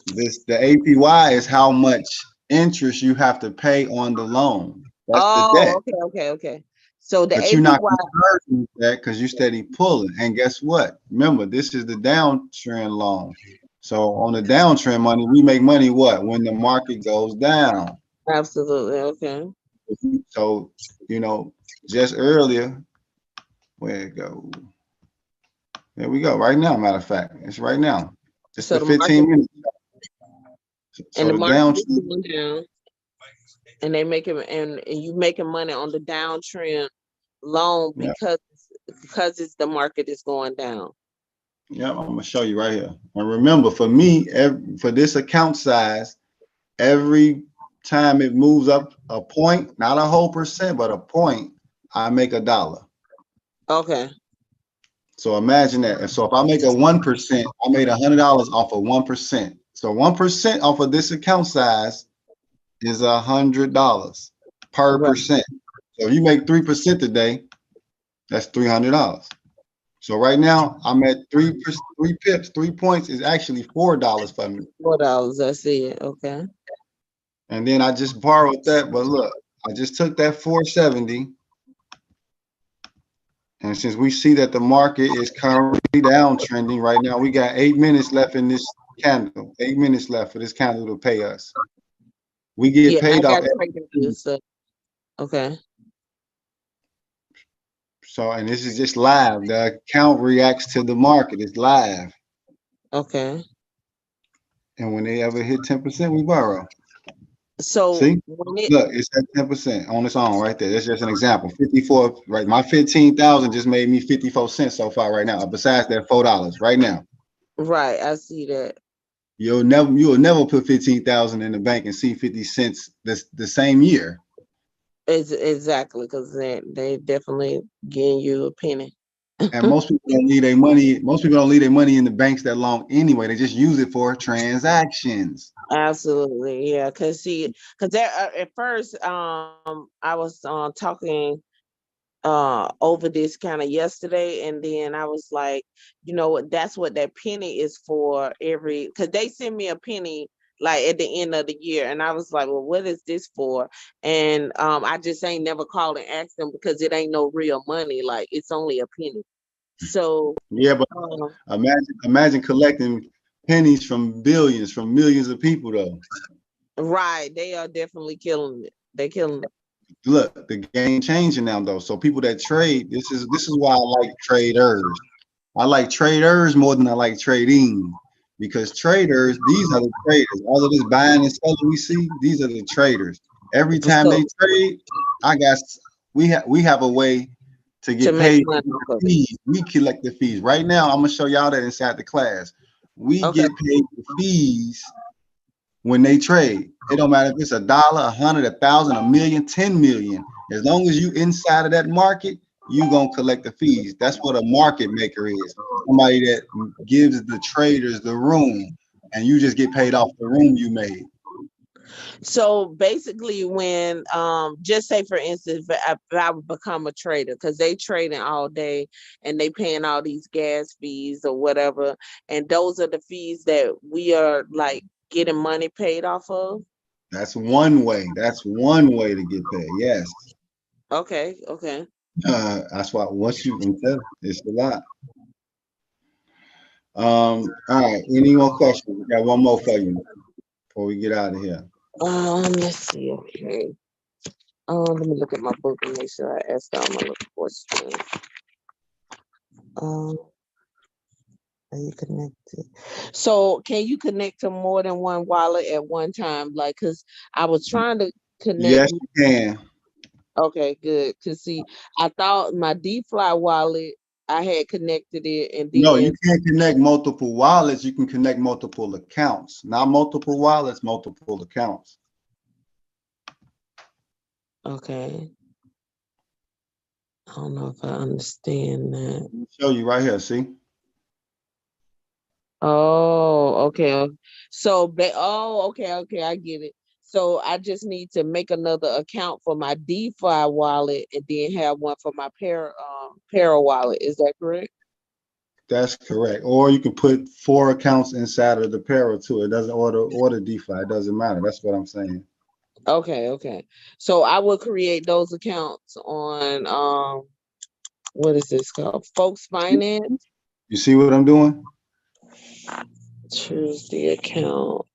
The APY is how much interest you have to pay on the loan. That's the Oh, debt. okay. So the But you're not APY. converting that because you steady pulling. And guess what? Remember, this is the downtrend loan. So on the downtrend money, we make money what? When the market goes down. Absolutely, okay. So, you know, just earlier, where it go? There we go. Right now, matter of fact. It's right now. It's So the the market 15 minutes. and So the the market is downtrend, going down and they making and you making money on the downtrend loan yeah, because it's the market is going down. yeah, I'm gonna show you right here. And remember, for me, for this account size, every time it moves up a point, not a whole percent, but a point, I make $1. Okay. So imagine that. So if I make a 1%, I made $100 off of 1%. So 1% off of this account size is $100 per Right. percent. So if you make 3% today, that's $300. So right now I'm at 3 pips, 3 points is actually $4 for me. $4. I see it. Okay. And then I just borrowed that, but look, I just took that 470. And since we see that the market is currently downtrending right now, we got 8 minutes left in this candle. 8 minutes left for this candle to pay us. We get Yeah, I paid off got every trading view stuff. Okay. so, and this is just live. The account reacts to the market. It's live. Okay. And when they ever hit 10%, we borrow. So See? when it Look, it's at 10% on its own right there. That's just an example. 54, right? My 15,000 just made me 54 cents so far right now. Besides that $4 right now. right, I see that. You'll never put 15,000 in the bank and see 50 cents the same year. It's exactly because they definitely getting you a penny. And most people don't leave their money. Most people don't leave their money in the banks that long anyway. They just use it for transactions. Absolutely, yeah. Cause see, cause there at first, I was talking over this kind of yesterday, and then I was like, you know what, that's what that penny is for. Every because they send me a penny like at the end of the year, and I was like, well, what is this for? And I just ain't never called and asked them because it ain't no real money, like it's only a penny. So Yeah, but um, imagine collecting pennies from billions, from millions of people though. right, they are definitely killing it. They killing it. Look, the game changing now though. So people that trade, this is why I like traders. I like traders more than I like trading because traders, these are the traders. All of this buying and selling we see, these are the traders. Every time So they trade, I got we have a way to to get make paid money off of it. fees. We collect the fees. Right now, I'm gonna show y'all that inside the class. We Okay. get paid the fees when they trade. It don't matter if it's $1, 100, 1,000, a million, 10 million. As long as you inside of that market, you gonna collect the fees. That's what a market maker is. Somebody that gives the traders the room, and you just get paid off the room you made. So basically, when just say for instance, if I would become a trader, because they trading all day and they paying all these gas fees or whatever, and those are the fees that we are like getting money paid off of. That's one way. That's one way to get paid. Yes. Okay, okay. That's why once you can tell, it's a lot. All right. Any more questions? We got one more for you before we get out of here. Let's see. Okay. Let me look at my book and make sure I asked all my little questions. Um, are you connected? So, can you connect to more than one wallet at one time? Like, cause I was trying to connect. Yes, you can. Okay, good. Cause see, I thought my DFly wallet, I had connected it, and No, you then can't connect multiple wallets. You can connect multiple accounts. Not multiple wallets, multiple accounts. okay, I don't know if I understand that. Let me show you right here. See? Oh, okay. So, okay, okay, I get it. So I just need to make another account for my DeFi wallet and then have one for my Para wallet. Is that correct? That's correct. Or you can put four accounts inside of the Para too. It doesn't order DeFi. It doesn't matter. That's what I'm saying. Okay, okay. So I will create those accounts on what is this called? Folks Finance. You see what I'm doing? Choose the account.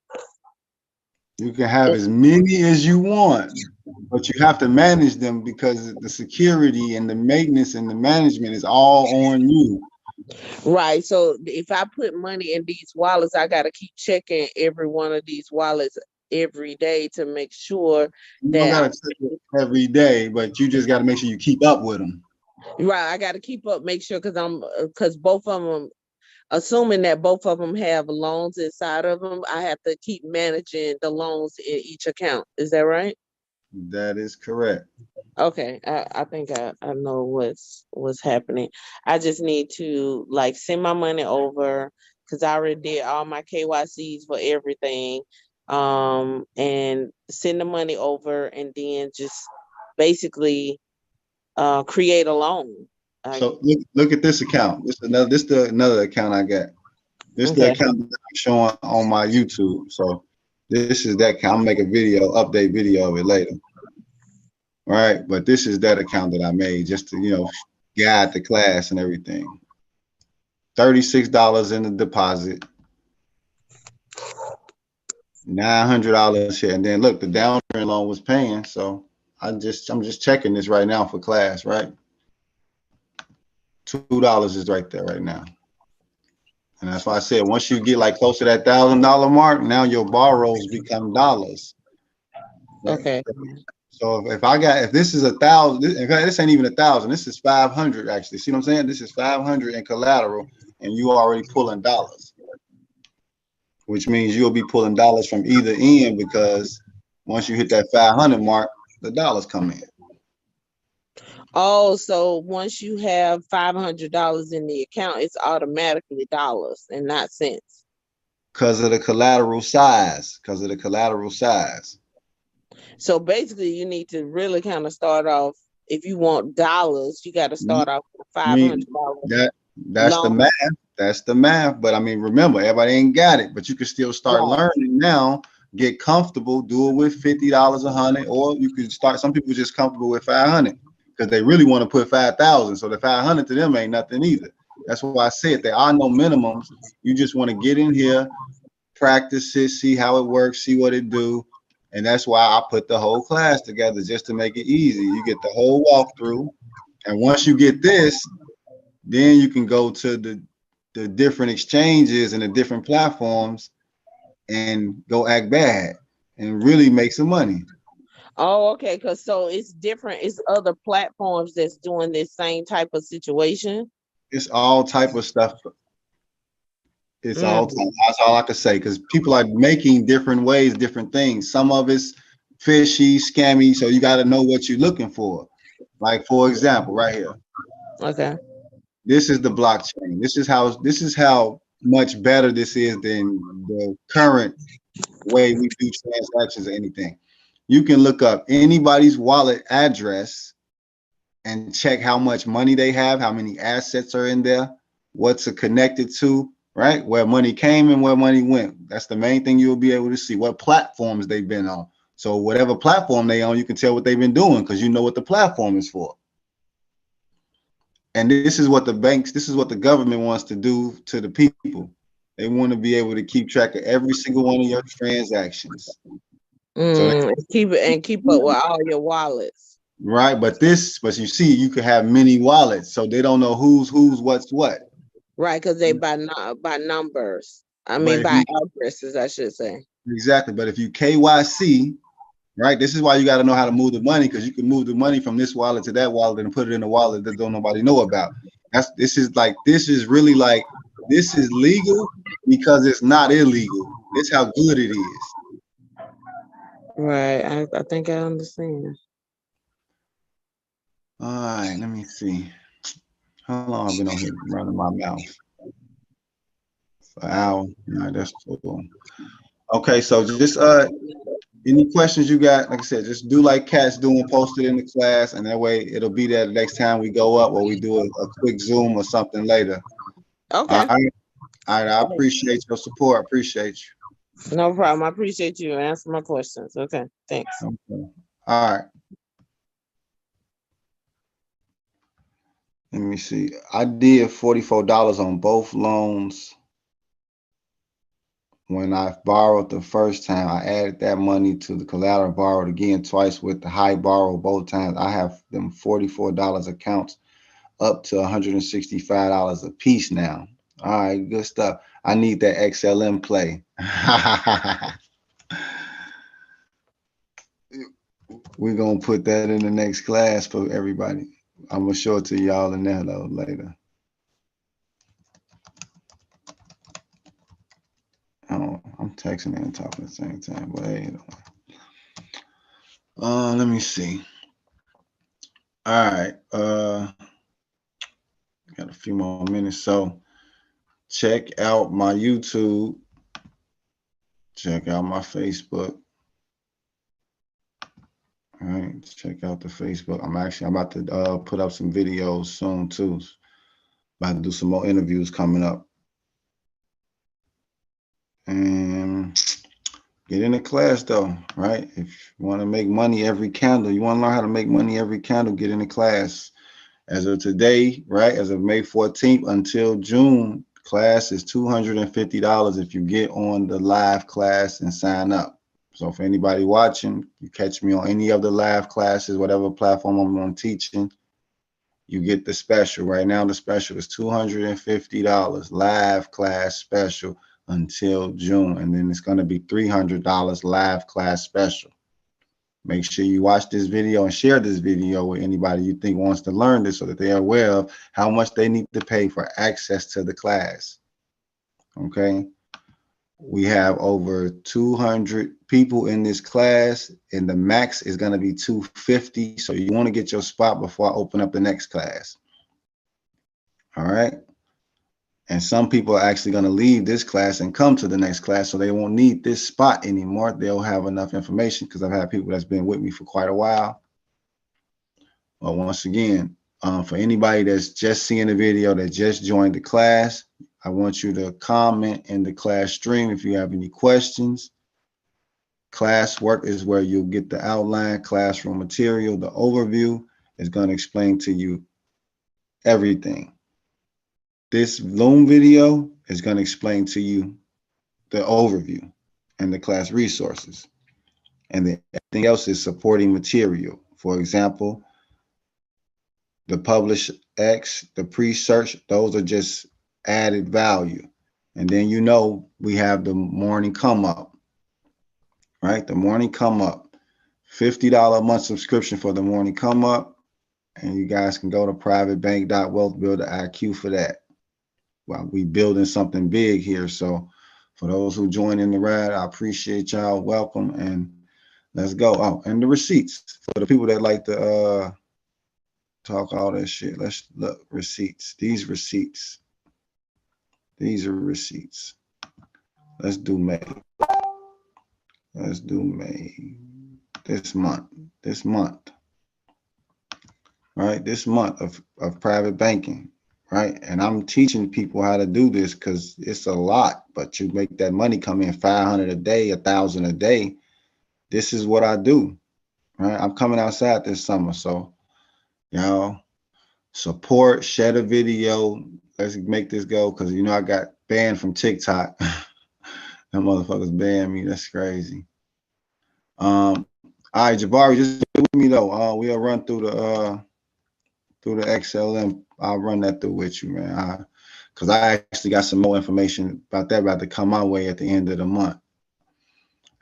You can have as many as you want, but you have to manage them because the security and the maintenance and the management is all on you. Right. So if I put money in these wallets, I got to keep checking every one of these wallets every day to make sure You don't that gotta check it every day, but you just gotta make sure you keep up with them. right. I got to keep up, make sure because both of them, assuming that both of them have loans inside of them, I have to keep managing the loans in each account. Is that right? That is correct. Okay, I think I know what's happening. I just need to like send my money over because I already did all my KYCs for everything. And send the money over and then just basically create a loan. I So look at this account. This the another account I got. This the okay. account that I'm showing on my YouTube. So this is that account. I'll make a video, update video of it later. All right. But this is that account that I made just to, guide the class and everything. $36 in the deposit, $900 here. And then look, the downstream loan was paying. So I'm just checking this right now for class, right? $2 is right there right now. And that's why I said once you get like close to that $1,000 mark, now your borrows become dollars. Right? Okay. So if this is 1,000, in fact, this ain't even 1,000. This is 500 actually. See what I'm saying? This is 500 in collateral, and you already pulling dollars, which means you'll be pulling dollars from either end because once you hit that 500 mark, the dollars come in. Oh, so once you have $500 in the account, it's automatically dollars and not cents. Because of the collateral size. Because of the collateral size. So basically, you need to really kind of start off. If you want dollars, you got to I start off with five mean, hundred dollars that's the loan. math. That's the math. But I mean, remember, everybody ain't got it. But you can still start Right. learning now. Get comfortable. Do it with $50, 100, or you could start. Some people just comfortable with 500 because they really want to put 5,000. So the 500 to them ain't nothing either. That's why I said there are no minimums. You just want to get in here, practice it, see how it works, see what it do. And that's why I put the whole class together just to make it easy. You get the whole walkthrough. And once you get this, then you can go to the different exchanges and the different platforms and go act bad and really make some money. Oh, okay. Cause so it's different. It's other platforms that's doing this same type of situation. It's all type of stuff. It's all Mm. type. That's all I can say because people are making different ways, different things. Some of it's fishy, scammy, so you got to know what you're looking for. Like for example, right here. Okay. This is the blockchain. This is how much better this is than the current way we do transactions or anything. You can look up anybody's wallet address and check how much money they have, how many assets are in there, what's it connected to, right? Where money came and where money went. That's the main thing you'll be able to see, what platforms they've been on. So whatever platform they on, you can tell what they've been doing because you know what the platform is for. And this is what the banks, this is what the government wants to do to the people. They want to be able to keep track of every single one of your transactions. So Keep it and keep up with all your wallets. right, but you see, you could have many wallets, so they don't know who's what's what. Right, because they by numbers. I But mean if by you addresses, I should say. exactly, but if you KYC, right, this is why you got to know how to move the money because you can move the money from this wallet to that wallet and put it in a wallet that don't nobody know about. This is really like this is legal because it's not illegal. This how good it is. Right. I think I understand. All right, let me see. How long I've been on here running my mouth? For an hour. All right, that's cool. Okay, so just any questions you got, like I said, just do like Cat's doing, post it in the class, and that way it'll be there the next time we go up or we do a quick Zoom or something later. All Okay. right. All right. I appreciate your support. I appreciate No problem. I appreciate you answering my questions. Okay. Thanks. you. Okay. All right. Let me see. I did $44 on both loans. When I borrowed the first time, I added that money to the collateral, borrowed again twice with the high borrow both times. I have them $44 accounts up to $165 a piece now. All right, good stuff. I need that XLM play. We're gonna put that in the next class for everybody. I'm gonna show it to y'all in there though later. Oh, I'm texting and talking at the same time, but hey, let me see. All right, got a few more minutes. So check out my YouTube, check out my Facebook. All right, check out the Facebook. I'm about to put up some videos soon too. About to do some more interviews coming up. And get in the class though, right? If you want to make money every candle, you want to learn how to make money every candle, get in the class. As of today, right? As of May 14th until June, class is $250 if you get on the live class and sign up. So for anybody watching, you catch me on any of the live classes, whatever platform I'm on teaching, you get the special. Right now, the special is $250 live class special until June. And then it's going to be $300 live class special. Make sure you watch this video and share this video with anybody you think wants to learn this so that they're aware of how much they need to pay for access to the class. Okay. We have over 200 people in this class, and the max is going to be 250. So you want to get your spot before I open up the next class. All right. And some people are actually going to leave this class and come to the next class, so they won't need this spot anymore. They'll have enough information because I've had people that's been with me for quite a while. But once again, for anybody that's just seeing the video, that just joined the class, I want you to comment in the class stream if you have any questions. Classwork is where you'll get the outline, classroom material. The overview is going to explain to you everything. This Loom video is going to explain to you the overview and the class resources. And then everything else is supporting material. For example, the publish X, the pre-search, those are just added value. And then we have the morning come up, right? The morning come up, $50 a month subscription for the morning come up. And you guys can go to privatebank.wealthbuilder.iq for that. Well, we building something big here. So for those who join in the ride, I appreciate y'all. Welcome, and let's go. Oh, and the receipts for the people that like to talk all that shit. Let's look, receipts. These receipts. These are receipts. Let's do May. Let's do May. This month. This month. Right? This month of private banking. Right? And I'm teaching people how to do this because it's a lot, but you make that money come in 500 a day, 1,000 a day. This is what I do. Right? I'm coming outside this summer. So, y'all support, share the video. Let's make this go because I got banned from TikTok. Them motherfuckers banned me. That's crazy. All right, Jabari, just stay with me though. We'll run through the XLM. I'll run that through with you, man. Because I actually got some more information about that about to come my way at the end of the month.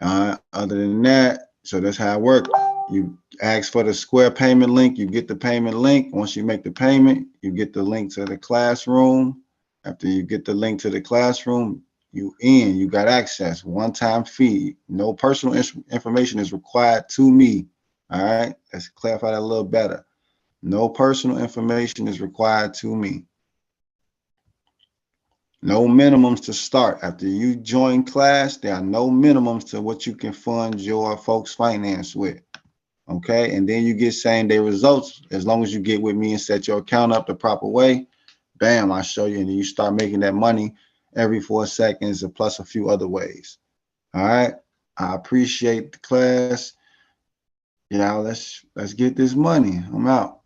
Other than that, so that's how it works. You ask for the Square payment link, you get the payment link. Once you make the payment, you get the link to the classroom. After you get the link to the classroom, you got access, one-time fee. No personal information is required to me. All right, let's clarify that a little better. No personal information is required to me. No minimums to start. After you join class, there are no minimums to what you can fund your folks' finance with. Okay, and then you get same-day results as long as you get with me and set your account up the proper way. Bam, I show you, and then you start making that money every 4 seconds, and plus a few other ways. All right, I appreciate the class. Yeah, let's get this money. I'm out.